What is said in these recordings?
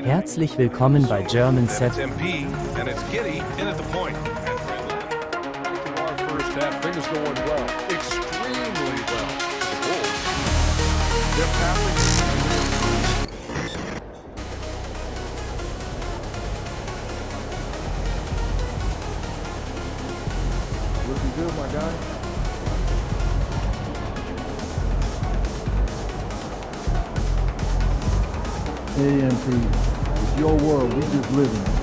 Herzlich willkommen bei German Set. Looking good, my guy. AMP, it's your world, we just live in it.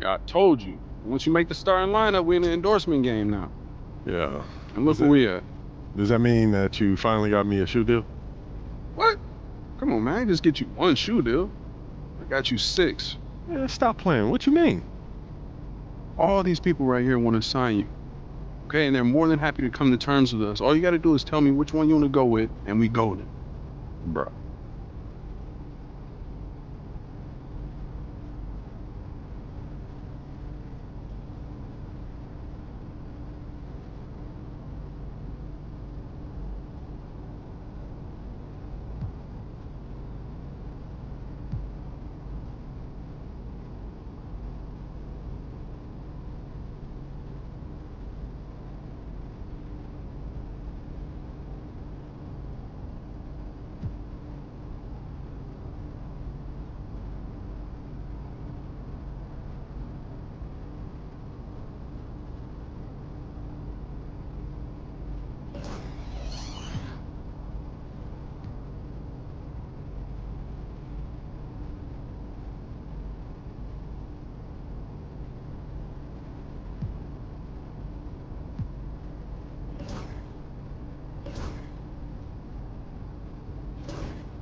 I told you. Once you make the starting lineup, we're in the endorsement game now. Yeah. And look where we at. Does that mean that you finally got me a shoe deal? What? Come on, man. I ain't just get you one shoe deal. I got you 6. Yeah, stop playing. What you mean? All these people right here want to sign you. Okay, and they're more than happy to come to terms with us. All you got to do is tell me which one you want to go with, and we golden. Bruh.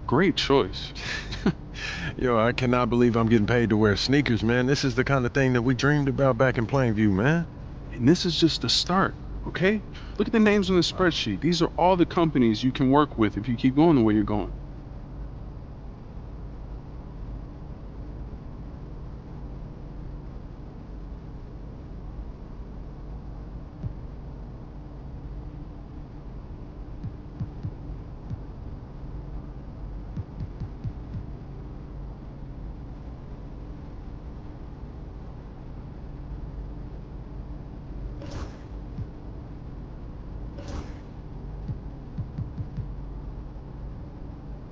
Great choice. Yo, I cannot believe I'm getting paid to wear sneakers, man. This is the kind of thing that we dreamed about back in Plainview, man. And this is just the start, okay? Look at the names on the spreadsheet. These are all the companies you can work with if you keep going the way you're going.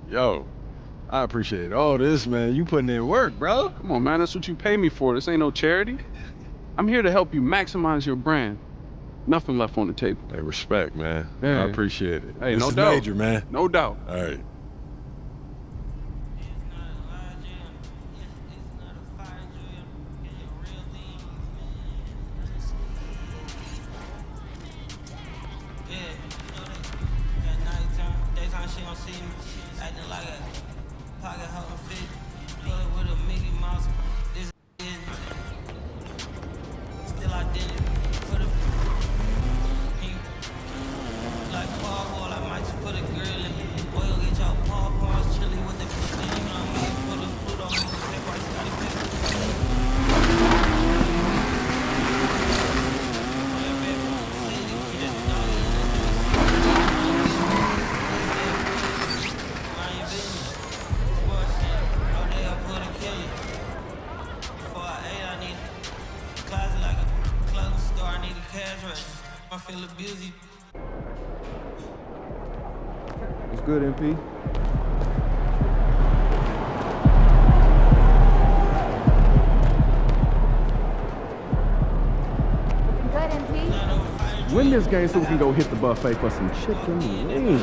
Yo, I appreciate all this, man. You putting in work, bro. Come on, man. That's what you pay me for. This ain't no charity. I'm here to help you maximize your brand. Nothing left on the table. Hey, respect, man. Yeah. I appreciate it. Hey, this no is doubt. major, man. No doubt. All right. What's good, MP? Good, MP. Win this game so we can go hit the buffet for some chicken wings.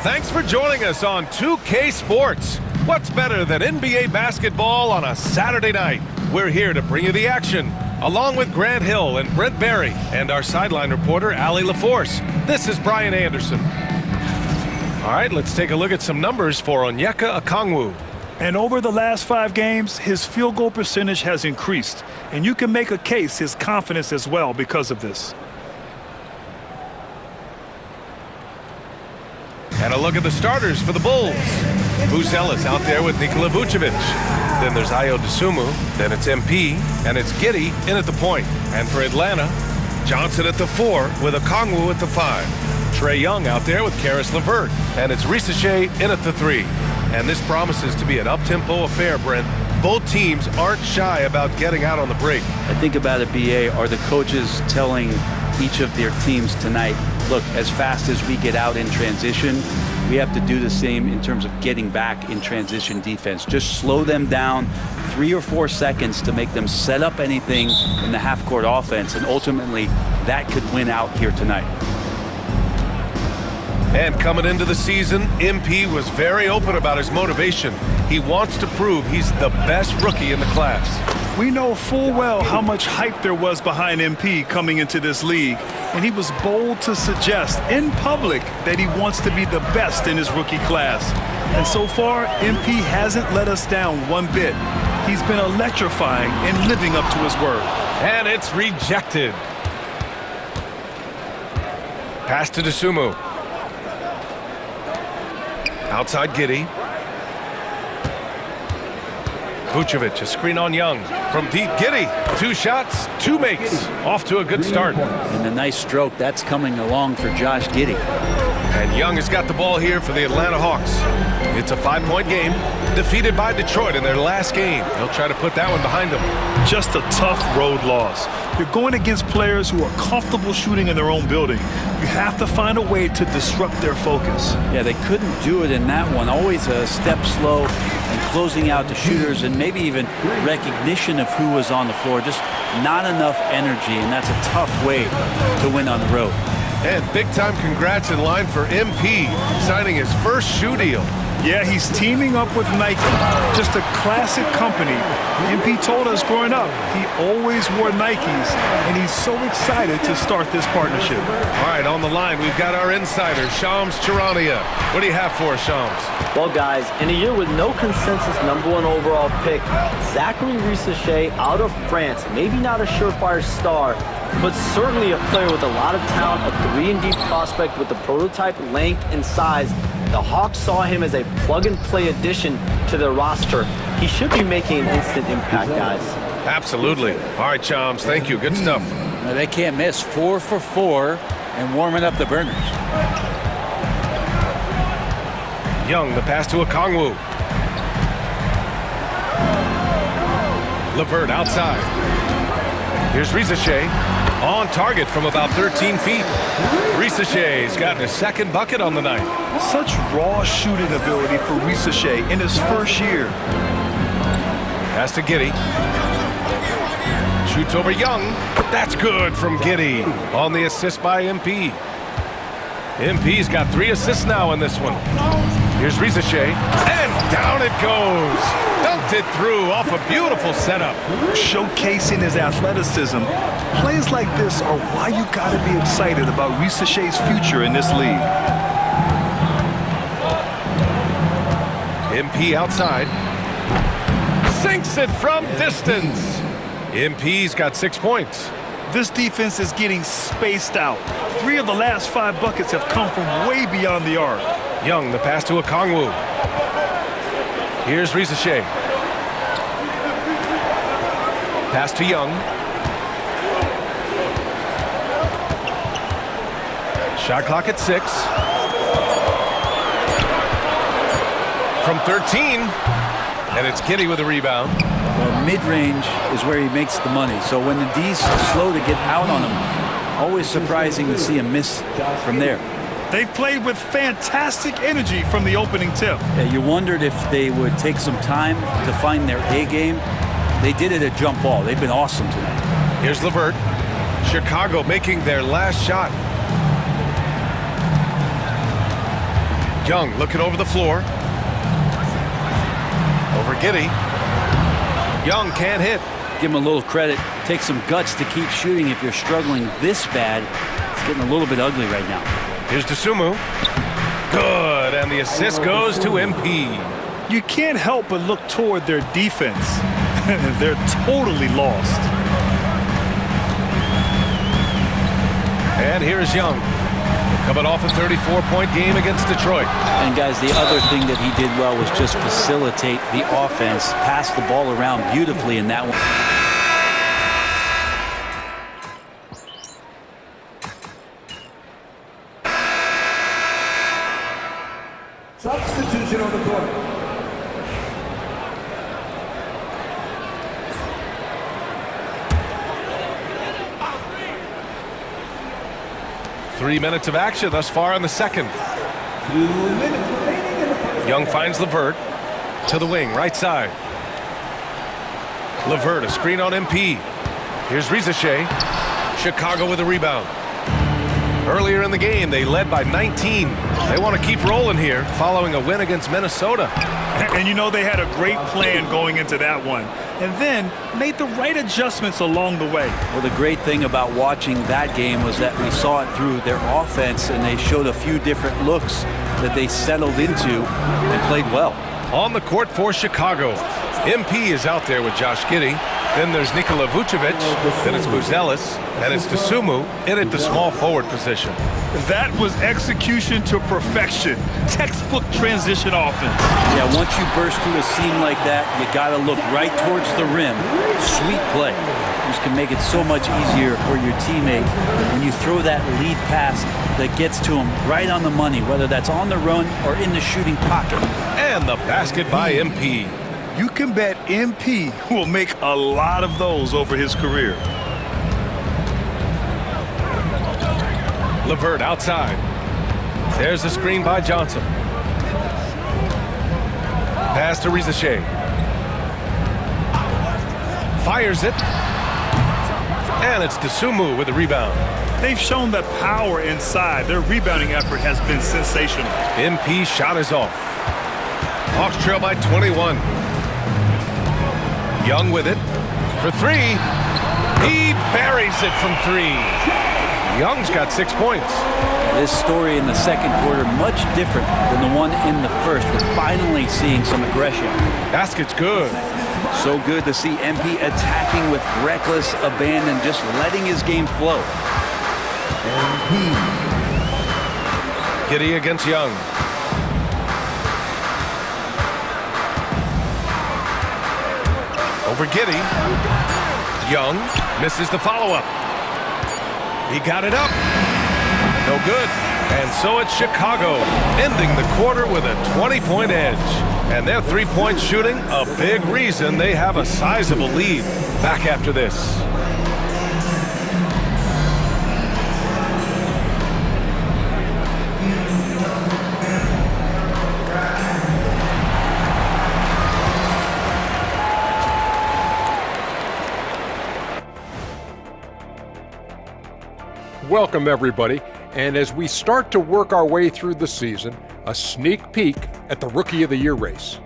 Thanks for joining us on 2K Sports. What's better than NBA basketball on a Saturday night? We're here to bring you the action, along with Grant Hill and Brent Barry, and our sideline reporter, Allie LaForce. This is Brian Anderson. All right, let's take a look at some numbers for Onyeka Okongwu. And over the last 5 games, his field goal percentage has increased. And you can make a case his confidence as well because of this. And a look at the starters for the Bulls. Moose Ellis out there with Nikola Vucevic. Then there's Ayo Dosunmu. Then it's MP. And it's Giddey in at the point. And for Atlanta, Johnson at the 4 with Okongwu at the 5. Trae Young out there with Karis LeVert. And it's Risache in at the 3. And this promises to be an up-tempo affair, Brent. Both teams aren't shy about getting out on the break. I think about it, BA, are the coaches telling each of their teams tonight, look, as fast as we get out in transition, we have to do the same in terms of getting back in transition defense. Just slow them down 3 or 4 seconds to make them set up anything in the half-court offense, and ultimately that could win out here tonight. And coming into the season, MP was very open about his motivation. He wants to prove he's the best rookie in the class. We know full well how much hype there was behind MP coming into this league, and he was bold to suggest in public that he wants to be the best in his rookie class. And so far, MP hasn't let us down one bit. He's been electrifying and living up to his word. And it's rejected. Pass to Dosunmu. Outside Giddey. Vucevic, a screen on Young. From deep, Giddey. 2 shots, 2 makes. Off to a good start. And a nice stroke. That's coming along for Josh Giddey. And Young has got the ball here for the Atlanta Hawks. It's a 5-point game, defeated by Detroit in their last game. They'll try to put that one behind them. Just a tough road loss. You're going against players who are comfortable shooting in their own building. You have to find a way to disrupt their focus. Yeah, they couldn't do it in that one. Always a step slow and closing out the shooters, and maybe even recognition of who was on the floor. Just not enough energy, and that's a tough way to win on the road. And big-time congrats in line for MP, signing his first shoe deal. Yeah, he's teaming up with Nike. Just a classic company. MP told us growing up, he always wore Nikes, and he's so excited to start this partnership. All right, on the line, we've got our insider, Shams Charania. What do you have for us, Shams? Well, guys, in a year with no consensus #1 overall pick, Zachary Risache out of France, maybe not a surefire star, but certainly a player with a lot of talent, a 3-and-D prospect with the prototype length and size, The Hawks saw him as a plug-and-play addition to their roster. He should be making an instant impact, guys. Absolutely. All right, Chomps, thank you. Good stuff. Now, they can't miss. 4 for 4 and warming up the burners. Young, the pass to Okongwu. LeVert outside. Here's Risache on target from about 13 feet. Risache's gotten his second bucket on the night. Such raw shooting ability for Risache in his first year. Pass to Giddey. Shoots over Young. That's good from Giddey on the assist by MP. MP's got 3 assists now in this one. Here's Risache, and down it goes. Dunked it through off a beautiful setup. Showcasing his athleticism. Plays like this are why you gotta be excited about Risache's future in this league. MP outside. Sinks it from distance. MP's got 6 points. This defense is getting spaced out. 3 of the last 5 buckets have come from way beyond the arc. Young, the pass to Okongwu. Here's Risache. Pass to Young. Shot clock at 6. From 13. And it's Giddey with a rebound. Well, mid-range is where he makes the money. So when the D's slow to get out on him, always surprising to see him miss from there. They've played with fantastic energy from the opening tip. Yeah, you wondered if they would take some time to find their A game. They did it at jump ball. They've been awesome tonight. Here's LeVert. Chicago making their last shot. Young looking over the floor. Over Giddey. Young can't hit. Give him a little credit. Take some guts to keep shooting if you're struggling this bad. It's getting a little bit ugly right now. Here's Dosunmu. Good, and the assist goes to MP. You can't help but look toward their defense. They're totally lost. And here's Young. Coming off a 34-point game against Detroit. And guys, the other thing that he did well was just facilitate the offense, pass the ball around beautifully in that one. Substitution on the court. Three minutes of action thus far in the second. 2 minutes remaining in the first. Young finds LeVert to the wing, right side. LeVert, a screen on MP. Here's Risache. Chicago with a rebound. Earlier in the game, they led by 19. They want to keep rolling here following a win against Minnesota. And you know they had a great plan going into that one. And then made the right adjustments along the way. Well, the great thing about watching that game was that we saw it through their offense, and they showed a few different looks that they settled into and played well. On the court for Chicago, MP is out there with Josh Giddey. Then there's Nikola Vucevic. Then it's Buzelis. And it's Dosunmu in at the small forward position. That was execution to perfection. Textbook transition offense. Yeah, once you burst through a seam like that, you got to look right towards the rim. Sweet play. This can make it so much easier for your teammate when you throw that lead pass that gets to him right on the money, whether that's on the run or in the shooting pocket. And the basket by MP. You can bet MP will make a lot of those over his career. LeVert outside. There's the screen by Johnson. Pass to Risache. Fires it. And it's Dosunmu with the rebound. They've shown that power inside. Their rebounding effort has been sensational. MP's shot is off. Hawks trail by 21. Young with it for 3. He buries it from 3. Young's got 6 points. This story in the second quarter much different than the one in the first. We're finally seeing some aggression. Basket's good. So good to see MP attacking with reckless abandon, just letting his game flow. Giddey against Young. Over Giddy. Young misses the follow-up. He got it up. No good. And so it's Chicago, ending the quarter with a 20-point edge. And their three-point shooting, a big reason they have a sizable lead. Back after this. Welcome, everybody. And as we start to work our way through the season, a sneak peek at the Rookie of the Year race.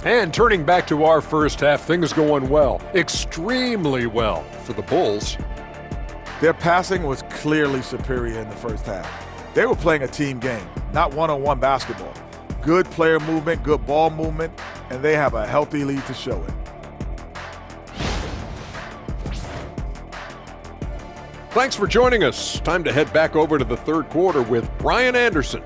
And turning back to our first half, things going well, extremely well for the Bulls. Their passing was clearly superior in the first half. They were playing a team game, not one-on-one basketball. Good player movement, good ball movement, and they have a healthy lead to show it. Thanks for joining us. Time to head back over to the third quarter with Brian Anderson.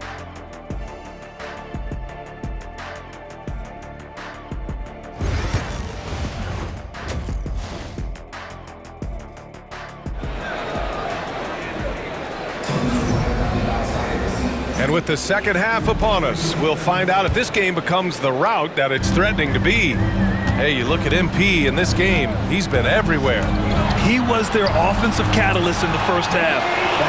And with the second half upon us, we'll find out if this game becomes the rout that it's threatening to be. Hey, you look at MP in this game, he's been everywhere. He was their offensive catalyst in the first half,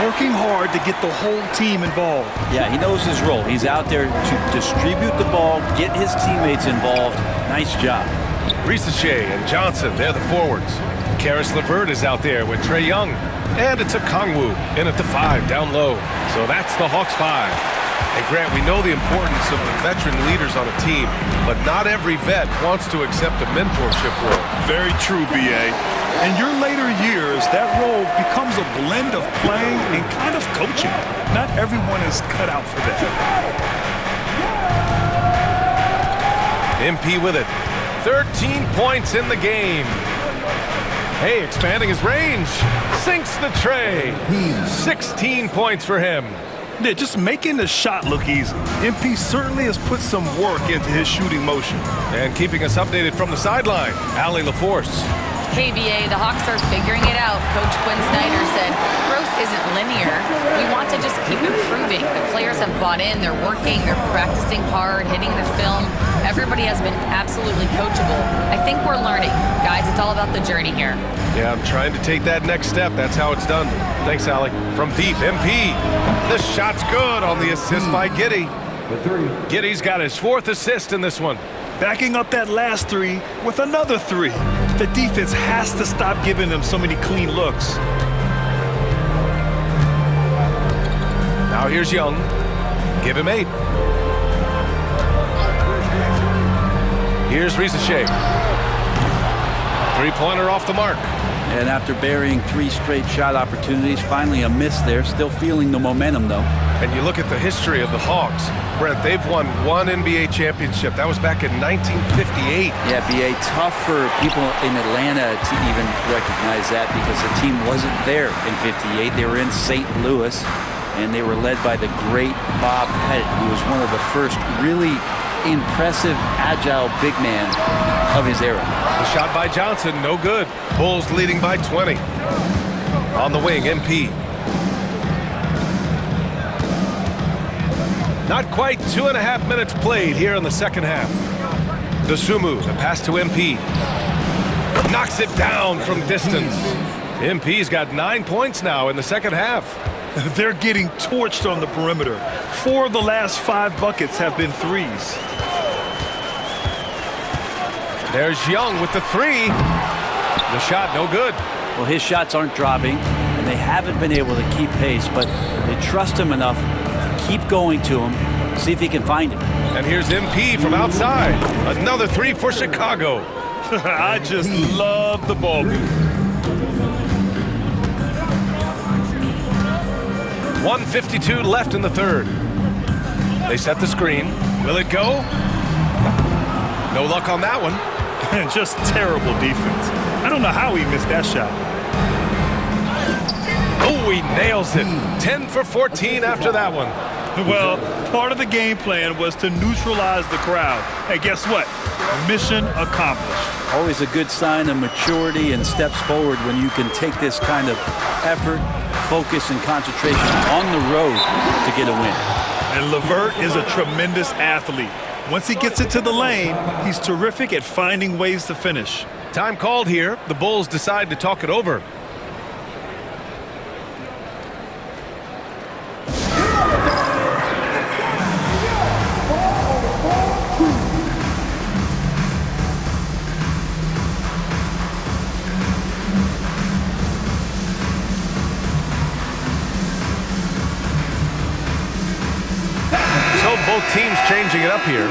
working hard to get the whole team involved. Yeah, he knows his role. He's out there to distribute the ball, get his teammates involved. Nice job. Risache and Johnson, they're the forwards. Karis LeVert is out there with Trae Young. And it's a Kongwu in at the 5 down low. So that's the Hawks 5. And Grant, we know the importance of the veteran leaders on a team, but not every vet wants to accept a mentorship role. Very true, B.A. In your later years, that role becomes a blend of playing and kind of coaching. Not everyone is cut out for that. MP with it. 13 points in the game. Hey, expanding his range. Sinks the tray. 16 points for him. Yeah, just making the shot look easy. MP certainly has put some work into his shooting motion. And keeping us updated from the sideline, Allie LaForce. Hey, BA, the Hawks are figuring it out. Coach Quinn Snyder said growth isn't linear. We want to just keep improving. The players have bought in. They're working. They're practicing hard, hitting the film. Everybody has been absolutely coachable. I think we're learning. Guys, it's all about the journey here. Yeah, I'm trying to take that next step. That's how it's done. Thanks, Allie. From deep, MP. The shot's good on the assist by Giddy. Giddy's got his 4th assist in this one. Backing up that last 3 with another 3. The defense has to stop giving them so many clean looks. Now here's Young. Give him 8. Here's Risache. 3-pointer off the mark. And after burying 3 straight shot opportunities, finally a miss there. Still feeling the momentum, though. And you look at the history of the Hawks. Brent, they've won 1 NBA championship. That was back in 1958. Yeah, B.A., tough for people in Atlanta to even recognize that because the team wasn't there in 58. They were in St. Louis, and they were led by the great Bob Pettit, who was one of the first really impressive, agile big man of his era. The shot by Johnson, no good. Bulls leading by 20. On the wing, MP. Not quite 2.5 minutes played here in the second half. Dosunmu, the pass to MP. Knocks it down from distance. MP's got 9 points now in the second half. They're getting torched on the perimeter. 4 of the last 5 buckets have been threes. There's Young with the 3. The shot, no good. Well, his shots aren't dropping, and they haven't been able to keep pace, but they trust him enough to keep going to him, see if he can find it. And here's MP from outside. Another 3 for Chicago. I just love the ball movement. 1:52 left in the third. They set the screen. Will it go? No luck on that one. Just terrible defense. I don't know how he missed that shot. Oh, he nails it. 10 for 14 after that one. Well, part of the game plan was to neutralize the crowd. And guess what? Mission accomplished. Always a good sign of maturity and steps forward when you can take this kind of effort, focus, and concentration on the road to get a win. And LeVert is a tremendous athlete. Once he gets it to the lane, he's terrific at finding ways to finish. Time called here. The Bulls decide to talk it over. Both teams changing it up here.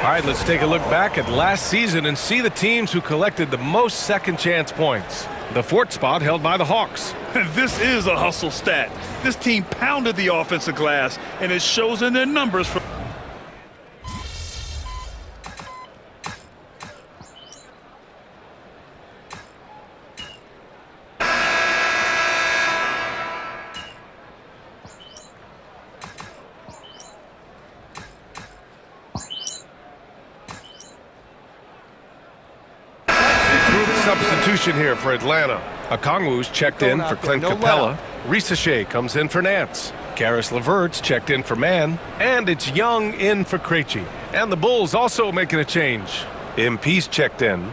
All right, let's take a look back at last season and see the teams who collected the most second chance points. The fourth spot held by the Hawks. This is a hustle stat. This team pounded the offensive glass, and it shows in their numbers. Substitution here for Atlanta. Okongwu's checked in for Clint Capella. Risacher comes in for Nance. Karis LeVert's checked in for Mann. And it's Young in for Krejci. And the Bulls also making a change. MP's checked in.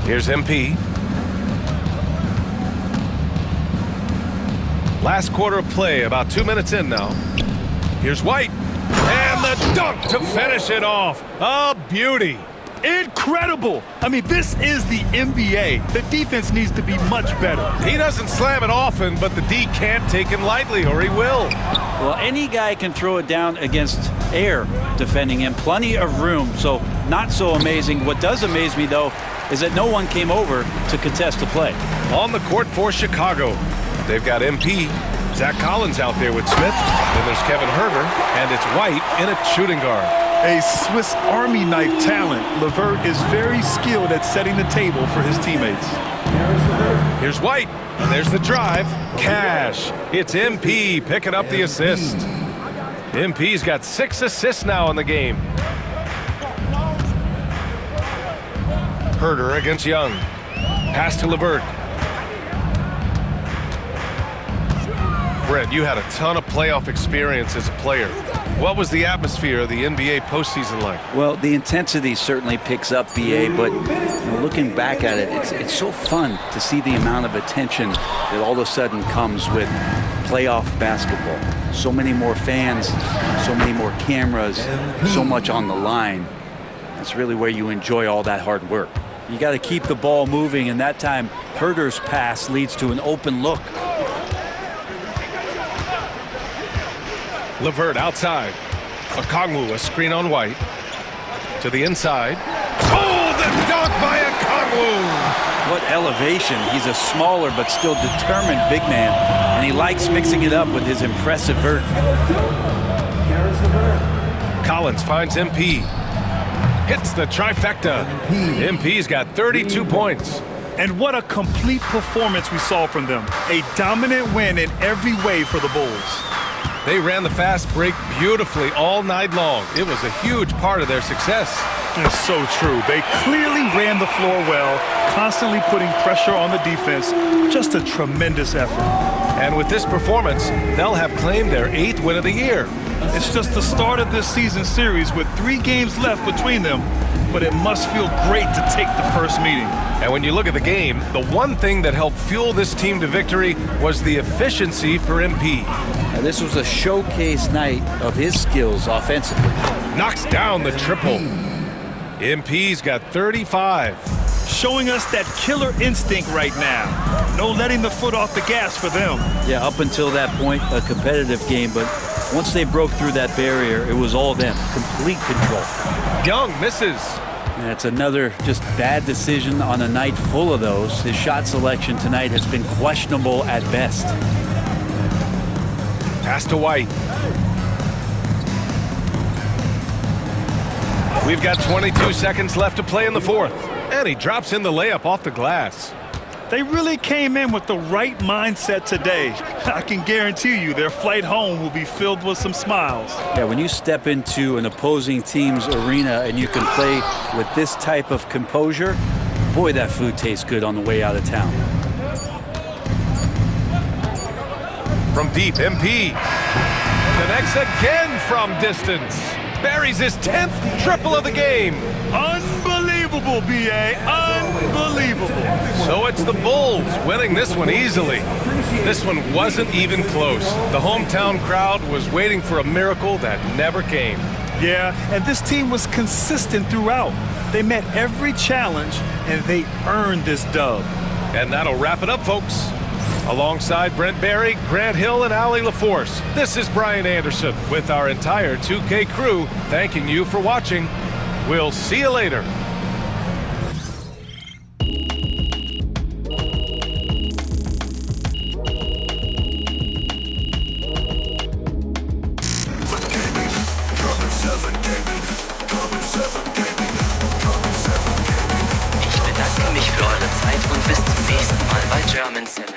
Here's MP. Last quarter of play, about 2 minutes in now. Here's White. And the dunk to finish it off. A beauty. Incredible! I mean, this is the NBA. The defense needs to be much better. He doesn't slam it often, but the D can't take him lightly, or he will. Well, any guy can throw it down against air defending him. Plenty of room, so not so amazing. What does amaze me, though, is that no one came over to contest the play. On the court for Chicago, they've got MP. Zach Collins out there with Smith. Then there's Kevin Huerter, and it's White in at shooting guard. A Swiss Army knife talent, LeVert is very skilled at setting the table for his teammates. Here's White, and there's the drive. Cash. It's MP picking up the assist. MP's got 6 assists now in the game. Huerter against Young. Pass to LeVert. Brent, you had a ton of playoff experience as a player. What was the atmosphere of the NBA postseason like? Well, the intensity certainly picks up, BA, but looking back at it, it's so fun to see the amount of attention that all of a sudden comes with playoff basketball. So many more fans, so many more cameras, so much on the line. That's really where you enjoy all that hard work. You got to keep the ball moving, and that time Huerter's pass leads to an open look. LeVert outside. Okongwu, a screen on White. To the inside. Oh, the dunk by Okongwu! What elevation. He's a smaller but still determined big man, and he likes mixing it up with his impressive vert. Collins finds MP. Hits the trifecta. MP's got 32 points. And what a complete performance we saw from them. A dominant win in every way for the Bulls. They ran the fast break beautifully all night long. It was a huge part of their success. It's so true. They clearly ran the floor well, constantly putting pressure on the defense. Just a tremendous effort. And with this performance, they'll have claimed their 8th win of the year. It's just the start of this season series with 3 games left between them, but it must feel great to take the first meeting. And when you look at the game, the one thing that helped fuel this team to victory was the efficiency for MP. Now, this was a showcase night of his skills offensively. Knocks down the triple. MP's got 35. Showing us that killer instinct right now. No letting the foot off the gas for them. Yeah, up until that point, a competitive game, but once they broke through that barrier, it was all them. Complete control. Young misses. And it's another just bad decision on a night full of those. His shot selection tonight has been questionable at best. Pass to White. We've got 22 seconds left to play in the fourth. And he drops in the layup off the glass. They really came in with the right mindset today. I can guarantee you their flight home will be filled with some smiles. Yeah, when you step into an opposing team's arena and you can play with this type of composure, boy, that food tastes good on the way out of town. From deep, MP connects again from distance. Buries his 10th triple of the game. Unbelievable, B.A. Unbelievable. So it's the Bulls winning this one easily. This one wasn't even close. The hometown crowd was waiting for a miracle that never came. Yeah, and this team was consistent throughout. They met every challenge, and they earned this dub. And that'll wrap it up, folks. Alongside Brent Barry, Grant Hill, and Allie LaForce, this is Brian Anderson with our entire 2K crew thanking you for watching. We'll see you later. Ich bedanke mich für eure Zeit und bis zum nächsten Mal bei German 7.